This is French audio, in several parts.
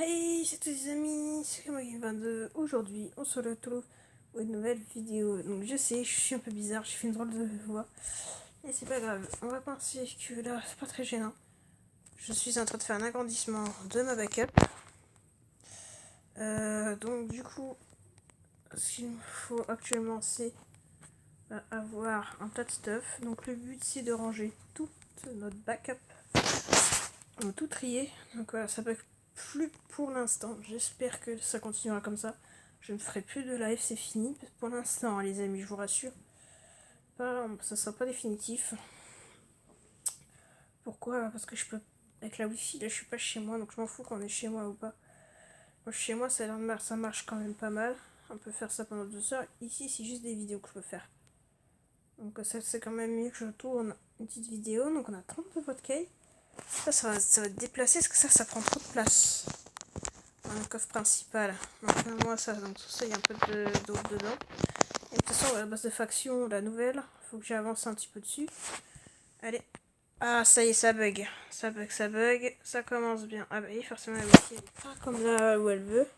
Hey, c'est tous les amis, c'est Kamagi22. Aujourd'hui, on se retrouve pour une nouvelle vidéo. Donc, je sais, je suis un peu bizarre, j'ai fait une drôle de voix. Mais c'est pas grave, on va penser que là, c'est pas très gênant. Je suis en train de faire un agrandissement de ma backup. Donc, du coup, ce qu'il me faut actuellement, c'est avoir un tas de stuff. Donc, le but, c'est de ranger toute notre backup. Donc, tout trier. Donc, voilà, ça peut plus pour l'instant. J'espère que ça continuera comme ça. Je ne ferai plus de live, c'est fini. Pour l'instant, les amis, je vous rassure. Ça sera pas définitif. Pourquoi? Parce que je peux. Avec la wifi, là, je suis pas chez moi, donc je m'en fous qu'on est chez moi ou pas. Moi, chez moi, ça marche quand même pas mal. On peut faire ça pendant 2 heures. Ici, c'est juste des vidéos que je peux faire. Donc, ça, c'est quand même mieux que je tourne une petite vidéo. Donc, on a 32 podcasts. Ça va être déplacé parce que ça prend trop de place. Dans le coffre principal. Donc, moi, ça, donc tout ça, il y a un peu d'eau dedans. Et de toute façon, la base de faction, la nouvelle, faut que j'avance un petit peu dessus. Allez. Ah, ça y est, ça bug. Ça bug, ça bug. Ça commence bien. Ah, bah oui, forcément, la wifi, elle est pas comme là où elle veut.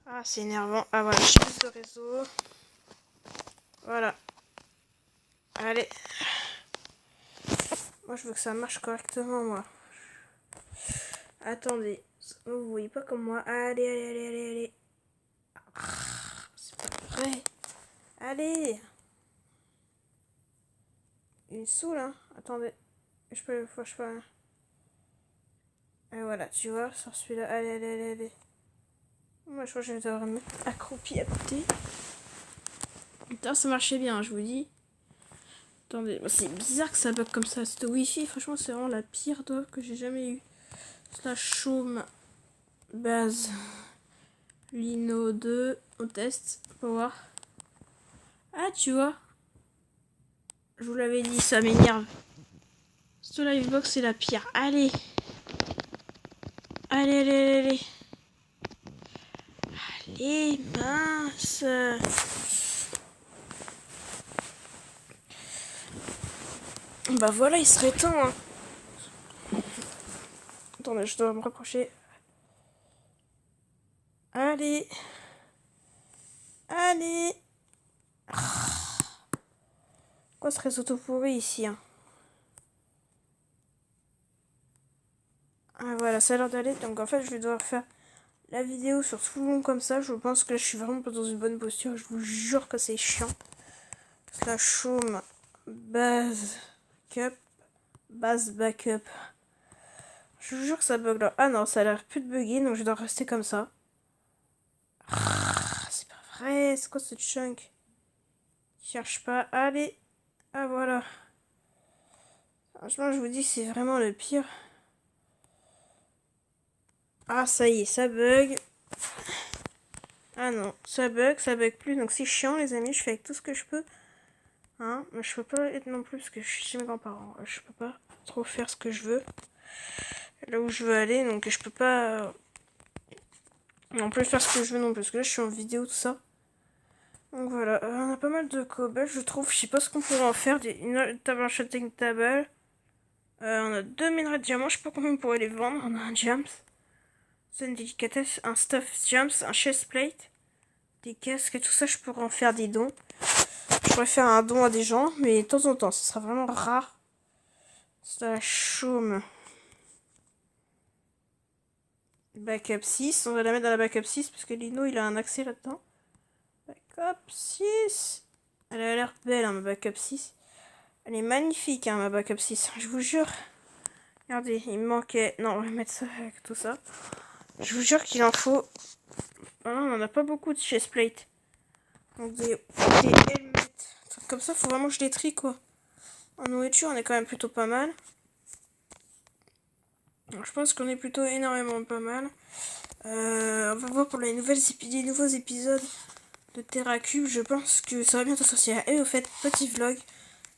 Ah, c'est énervant. Ah, voilà, j'ai plus de réseau. Voilà. Allez. Moi, je veux que ça marche correctement, moi. Attendez. Vous voyez pas comme moi. Allez, allez, allez, allez, allez. Ah, c'est pas vrai. Allez. Il me saoule, hein. Attendez. Je peux. Et voilà, tu vois, sur celui-là. Allez, allez, allez, allez. Moi, je crois que je vais devoir me mettre accroupi à côté. Putain, ça marchait bien, je vous dis. Attendez, c'est bizarre que ça bug comme ça. Cette wifi, franchement, c'est vraiment la pire doigt que j'ai jamais eue. Slash home base Lino 2. On teste pour voir. Ah, tu vois. Je vous l'avais dit, ça m'énerve. Ce livebox, c'est la pire. Allez. Allez, allez, allez, allez. Allez, mince. Bah voilà, il serait temps. Hein. Attendez, je dois me rapprocher. Allez. Allez. Quoi ce réseau tout pourri ici hein. Ah voilà, ça a l'air d'aller. Donc en fait, je vais devoir faire la vidéo sur tout le long comme ça. Je pense que là, je suis vraiment pas dans une bonne posture. Je vous jure que c'est chiant. Slash home base cup. Base backup. Je vous jure que ça bug là. Ah non, ça a l'air plus de bugger, donc je dois rester comme ça. Ah, c'est pas vrai, c'est quoi ce chunk? Cherche pas. Allez. Ah voilà. Franchement, je vous dis, c'est vraiment le pire. Ah, ça y est, ça bug. Ah non, ça bug plus. Donc c'est chiant, les amis. Je fais avec tout ce que je peux. Hein, mais je peux pas être non plus parce que je suis chez mes grands-parents. Je peux pas trop faire ce que je veux. Là où je veux aller, donc je peux pas non plus faire ce que je veux non plus. Parce que là, je suis en vidéo, tout ça. Donc voilà, on a pas mal de cobalt, je trouve. Je sais pas ce qu'on pourrait en faire. Une table enchanting table. On a 2 minerais de diamants. Je sais pas combien on pourrait les vendre. On a un jams. C'est une délicatesse. Un stuff jams. Un chest plate. Des casques et tout ça. Je pourrais en faire des dons. Je pourrais faire un don à des gens. Mais de temps en temps. Ce sera vraiment rare. C'est la chaume. Backup 6. On va la mettre dans la backup 6. Parce que Lino il a un accès là-dedans. Backup 6. Elle a l'air belle, hein, ma backup 6. Elle est magnifique, hein, ma backup 6. Je vous jure. Regardez, il me manquait. Non, on va mettre ça avec tout ça. Je vous jure qu'il en faut. Ah, on en a pas beaucoup de chestplate. Donc des helmets. Comme ça, faut vraiment que je les trie, quoi. En nourriture, on est quand même plutôt pas mal. Donc, je pense qu'on est plutôt énormément pas mal. On va voir pour les nouveaux épisodes de TerraCube. Je pense que ça va bientôt sortir. Et au fait, petit vlog.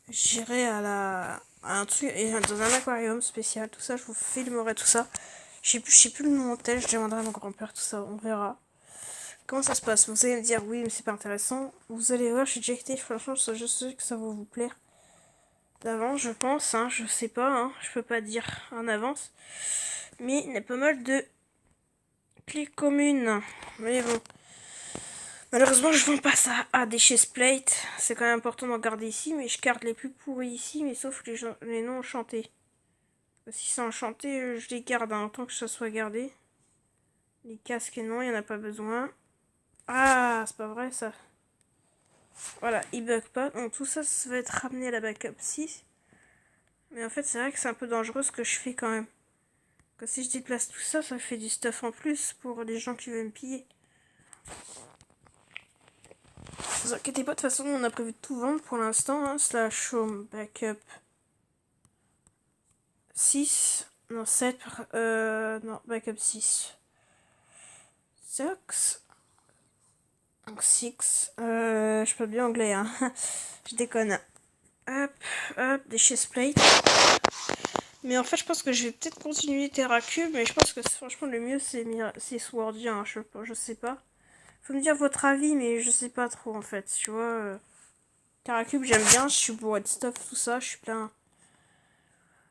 J'irai à un truc, dans un aquarium spécial, tout ça, je vous filmerai tout ça. Je sais plus le nom en tête, je demanderai à mon grand-père, tout ça, on verra. Comment ça se passe? Vous allez me dire oui, mais c'est pas intéressant. Vous allez voir, j'ai déjà été, franchement, je sais que ça va vous plaire. D'avance, je pense, hein, je sais pas, hein, je peux pas dire en avance. Mais il y a pas mal de Clé commune. Mais bon. Malheureusement, je vends pas ça à des chestplates. C'est quand même important d'en garder ici, mais je garde les plus pourris ici, mais sauf les non enchantés. Si c'est enchanté, je les garde en tant que ça soit gardé. Les casques, non, il n'y en a pas besoin. Ah, c'est pas vrai ça. Voilà, il bug pas. Donc tout ça, ça va être ramené à la backup 6. Mais en fait, c'est vrai que c'est un peu dangereux ce que je fais quand même. Que si je déplace tout ça, ça fait du stuff en plus pour les gens qui veulent me piller. Ne vous inquiétez pas, de toute façon, on a prévu de tout vendre pour l'instant. Hein, slash home backup 6. Non, 7. Non, backup 6. 6. Donc 6. Je parle bien anglais, hein. Je déconne. Hop, hop, des chestplates. Mais en fait, je pense que je vais peut-être continuer TerraCube, mais je pense que franchement, le mieux, c'est Swordia. Hein, je sais pas. Faut me dire votre avis, mais je sais pas trop, en fait. Tu vois, TerraCube, j'aime bien. Je suis bourré de stuff, tout ça. Je suis plein.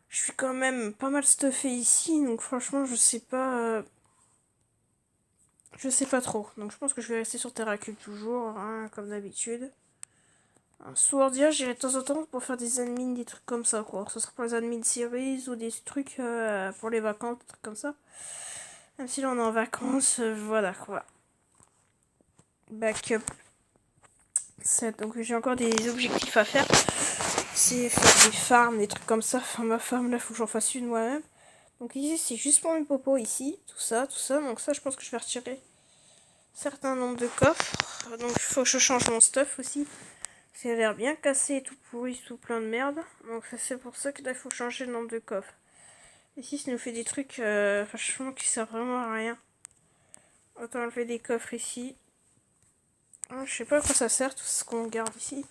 Je suis quand même pas mal stuffé ici, donc franchement, je sais pas. Je sais pas trop. Donc je pense que je vais rester sur TerraCube toujours, hein, comme d'habitude. Swordia, j'irai de temps en temps pour faire des admins, des trucs comme ça, quoi. Ce sera pour les admins series ou des trucs pour les vacances, des trucs comme ça. Même si là on est en vacances, voilà quoi. Backup 7. Donc j'ai encore des objectifs à faire. C'est faire des farms, des trucs comme ça. Enfin, ma farm là, faut que j'en fasse une moi-même. Donc ici, c'est juste pour mes popos ici. Tout ça, tout ça. Donc ça, je pense que je vais retirer certain nombre de coffres. Donc il faut que je change mon stuff aussi. Ça a l'air bien cassé, tout pourri, tout plein de merde. Donc c'est pour ça que là, il faut changer le nombre de coffres. Ici, ça nous fait des trucs, franchement, qui servent vraiment à rien. Autant enlever des coffres ici. Ah, je sais pas à quoi ça sert, tout ce qu'on garde ici.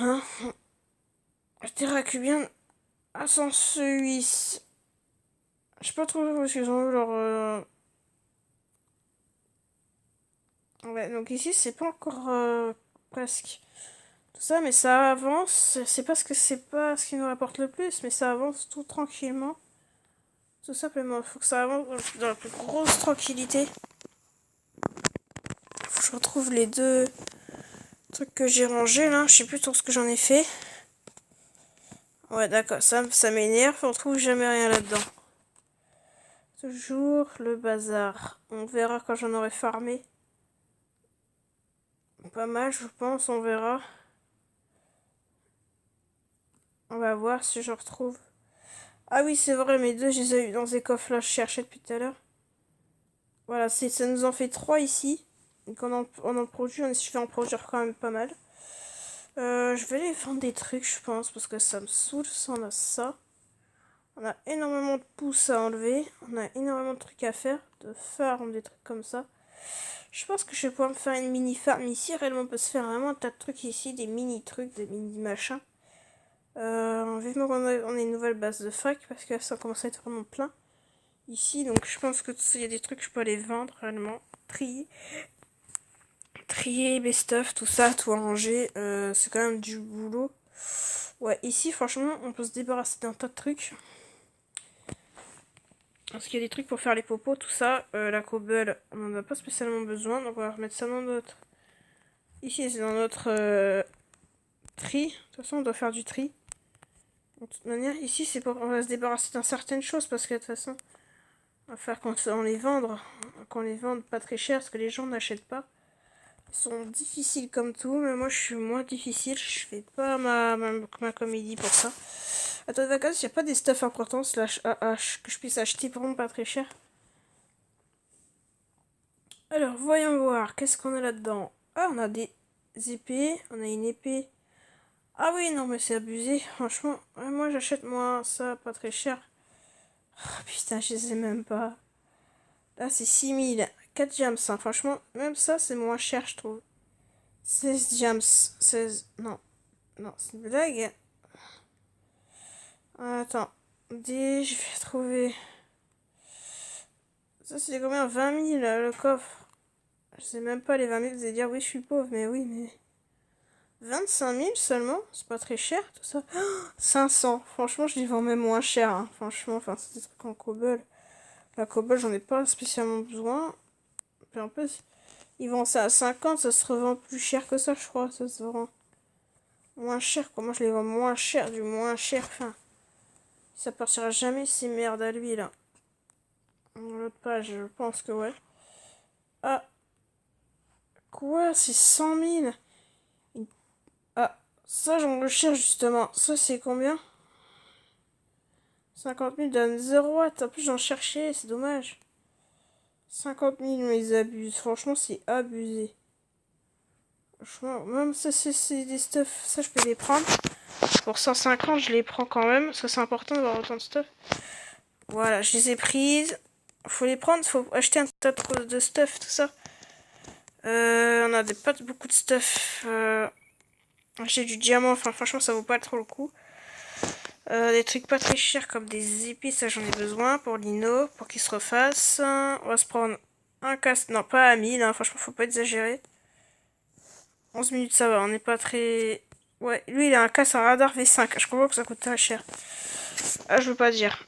Hein, Terracubien Ascens 8. Je sais pas trop où ils ont eu leur... Ouais, donc ici, c'est pas encore presque tout ça, mais ça avance. C'est parce que c'est pas ce qui nous rapporte le plus, mais ça avance tout tranquillement. Tout simplement, il faut que ça avance dans la plus grosse tranquillité. Faut que je retrouve les deux trucs que j'ai rangés là. Je sais plus tout ce que j'en ai fait. Ouais, d'accord, ça m'énerve. On trouve jamais rien là-dedans. Toujours le bazar. On verra quand j'en aurai farmé. Pas mal, je pense, on verra. On va voir si je retrouve. Ah oui, c'est vrai, mes deux, je les ai eu dans ces coffres là, je cherchais depuis tout à l'heure. Voilà, ça nous en fait 3 ici. Donc on en produit, je vais en produire quand même pas mal. Je vais aller vendre des trucs, je pense, parce que ça me saoule. Ça, on a ça. On a énormément de pousses à enlever. On a énormément de trucs à faire. De farm, des trucs comme ça. Je pense que je vais pouvoir me faire une mini farm ici. Réellement, on peut se faire vraiment un tas de trucs ici. Des mini trucs, des mini machins. Vivement qu'on ait une nouvelle base de fac, parce que ça commence à être vraiment plein. Ici, donc je pense que il y a des trucs que je peux aller vendre réellement. Trier mes stuff, tout ça, tout ranger. C'est quand même du boulot. Ouais, ici, franchement, on peut se débarrasser d'un tas de trucs. Parce qu'il y a des trucs pour faire les popos, tout ça. La cobble, on n'en a pas spécialement besoin. Donc on va remettre ça dans notre... Ici, c'est dans notre tri. De toute façon, on doit faire du tri. De toute manière, ici, c'est pour... On va se débarrasser d'un certaines choses. Parce que de toute façon, on va faire qu'on les vende. Qu'on les vende pas très cher. Parce que les gens n'achètent pas. Ils sont difficiles comme tout. Mais moi, je suis moins difficile. Je fais pas ma comédie pour ça. À toi de vacances, il n'y a pas des stuff importants slash AH que je puisse acheter vraiment pas très cher. Alors, voyons voir. Qu'est-ce qu'on a là-dedans? Ah, on a des épées. On a une épée. Ah oui, non, mais c'est abusé. Franchement, moi, j'achète moi ça pas très cher. Oh, putain, je sais même pas. Là, c'est 6000. 4 jams. Hein. Franchement, même ça, c'est moins cher, je trouve. 16 jams. 16... Non. Non, c'est une blague. Attends. Je vais trouver... Ça, c'est combien? 20 000 le coffre. Je sais même pas les 20 000. Vous allez dire, oui, je suis pauvre, mais oui, mais. 25 000 seulement? C'est pas très cher tout ça. Oh, 500. Franchement, je les vends même moins cher. Hein. Franchement, enfin, c'est des trucs en cobble. La cobalt, j'en ai pas spécialement besoin. Puis en plus, ils vendent ça à 50, ça se revend plus cher que ça, je crois. Ça se vend moins cher. Comment je les vends moins cher, du moins cher. Enfin, ça partira jamais ces merdes à lui, là. Dans l'autre page, je pense que ouais. Ah, quoi? C'est 100 000? Ah, ça, j'en recherche justement. Ça, c'est combien? 50 000 donne 0 watts. En plus, j'en cherchais, c'est dommage. 50 000, mais ils abusent. Franchement, c'est abusé. Franchement, même ça, c'est des stuff. Ça, je peux les prendre. Pour 150, je les prends quand même. Parce que c'est important d'avoir autant de stuff. Voilà, je les ai prises. Faut les prendre, faut acheter un tas de stuff, tout ça. On a pas beaucoup de stuff. Acheter du diamant, enfin, franchement, ça vaut pas trop le coup. Des trucs pas très chers comme des épées, ça j'en ai besoin pour Lino, pour qu'il se refasse. On va se prendre un casse, non pas à 1000, hein, franchement faut pas exagérer. 11 minutes ça va, on n'est pas très... Ouais, lui il a un casse à radar V5, je comprends que ça coûte très cher. Ah je veux pas dire.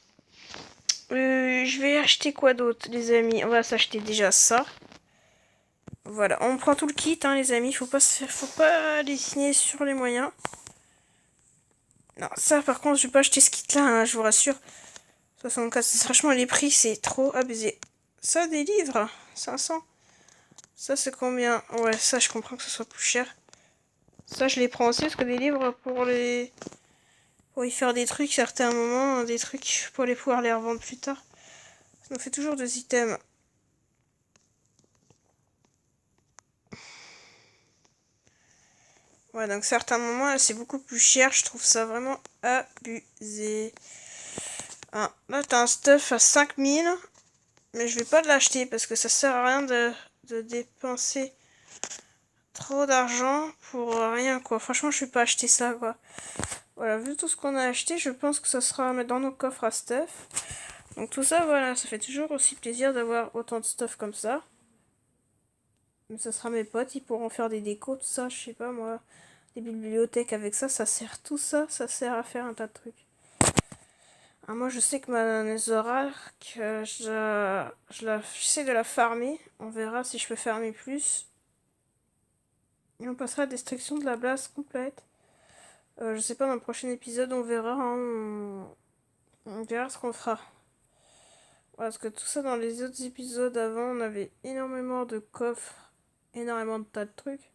Je vais acheter quoi d'autre les amis? On va s'acheter déjà ça. Voilà, on prend tout le kit hein, les amis, faut pas dessiner sur les moyens. Non, ça par contre je vais pas acheter ce kit là, hein, je vous rassure. 64, franchement les prix c'est trop abusé. Ça des livres, 500. Ça c'est combien? Ouais, ça je comprends que ce soit plus cher. Ça je les prends aussi parce que des livres pour y faire des trucs, certains moments, des trucs pour les pouvoir les revendre plus tard. Ça nous fait toujours des items. Ouais, donc certains moments c'est beaucoup plus cher, je trouve ça vraiment abusé. Hein, là t'as un stuff à 5000, mais je vais pas l'acheter parce que ça sert à rien de dépenser trop d'argent pour rien quoi. Franchement, je vais pas acheter ça quoi. Voilà, vu tout ce qu'on a acheté, je pense que ça sera à mettre dans nos coffres à stuff. Donc tout ça, voilà, ça fait toujours aussi plaisir d'avoir autant de stuff comme ça. Mais ça sera mes potes, ils pourront faire des décos, tout ça, je sais pas moi. Des bibliothèques avec ça, ça sert tout ça, ça sert à faire un tas de trucs. Ah, moi je sais que ma Netherrack, j'essaie de la farmer. On verra si je peux farmer plus. Et on passera à la destruction de la base complète. Je sais pas, dans le prochain épisode, on verra. Hein, on verra ce qu'on fera. Parce que tout ça, dans les autres épisodes avant, on avait énormément de coffres, énormément de tas de trucs.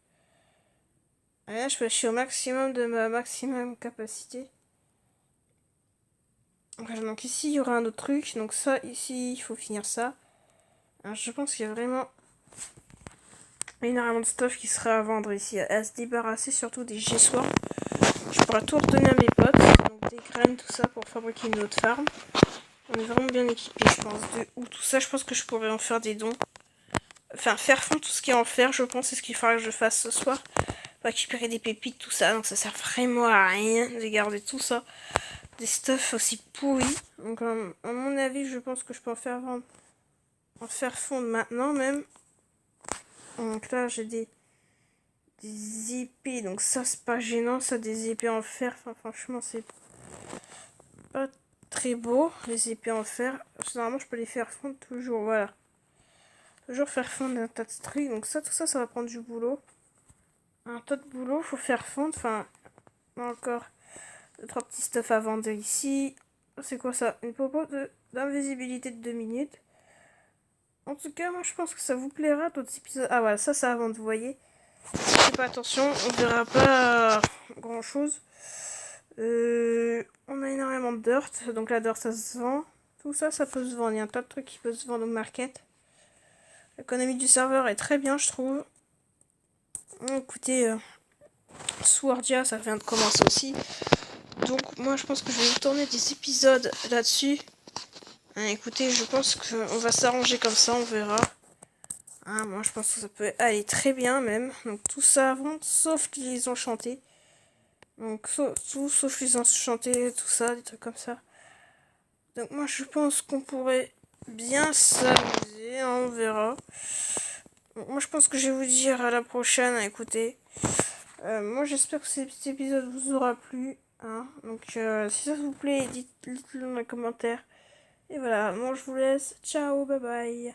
Et là, je suis au maximum de ma maximum capacité. Donc ici, il y aura un autre truc. Donc ça, ici, il faut finir ça. Alors, je pense qu'il y a vraiment énormément de stuff qui sera à vendre ici. À se débarrasser, surtout des gessoirs. Je pourrais tout redonner à mes potes. Donc des graines, tout ça, pour fabriquer une autre farm. On est vraiment bien équipé, je pense. Ou tout ça, je pense que je pourrais en faire des dons. Enfin, faire fondre tout ce qui est en fer, je pense, c'est ce qu'il faudra que je fasse ce soir. Récupérer des pépites, tout ça. Donc ça sert vraiment à rien de garder tout ça. Des stuffs aussi pourris. Donc à mon avis, je pense que je peux en faire vendre. En faire fondre maintenant même. Donc là, j'ai des épées. Donc ça, c'est pas gênant. Ça, des épées en fer. Enfin, franchement, c'est pas très beau. Les épées en fer. Normalement, je peux les faire fondre toujours. Voilà. Toujours faire fondre un tas de trucs. Donc ça, tout ça, ça va prendre du boulot. Un tas de boulot. Faut faire fondre. Enfin, encore 2-3 petits stuff à vendre ici. C'est quoi ça? Une popo d'invisibilité de 2 minutes. En tout cas, moi je pense que ça vous plaira d'autres épisodes. Ah voilà, ça avant de vous voyez. Faites pas attention, on verra pas grand chose. On a énormément de dirt, donc la dirt ça se vend. Tout ça, ça peut se vendre. Il y a un tas de trucs qui peuvent se vendre au market. L'économie du serveur est très bien, je trouve. Écoutez, Swordia, ça vient de commencer aussi. Donc moi je pense que je vais vous tourner des épisodes là-dessus. Hein, écoutez, je pense qu'on va s'arranger comme ça, on verra. Hein, moi je pense que ça peut aller très bien même. Donc tout ça avant, sauf les enchantés. Donc sauf les enchantés, tout ça, des trucs comme ça. Donc moi je pense qu'on pourrait bien s'amuser, hein, on verra. Donc, moi je pense que je vais vous dire à la prochaine, hein, écoutez. Moi j'espère que cet épisode vous aura plu. Hein. Donc si ça vous plaît, dites-le dans les commentaires. Et voilà, bon, je vous laisse. Ciao, bye bye.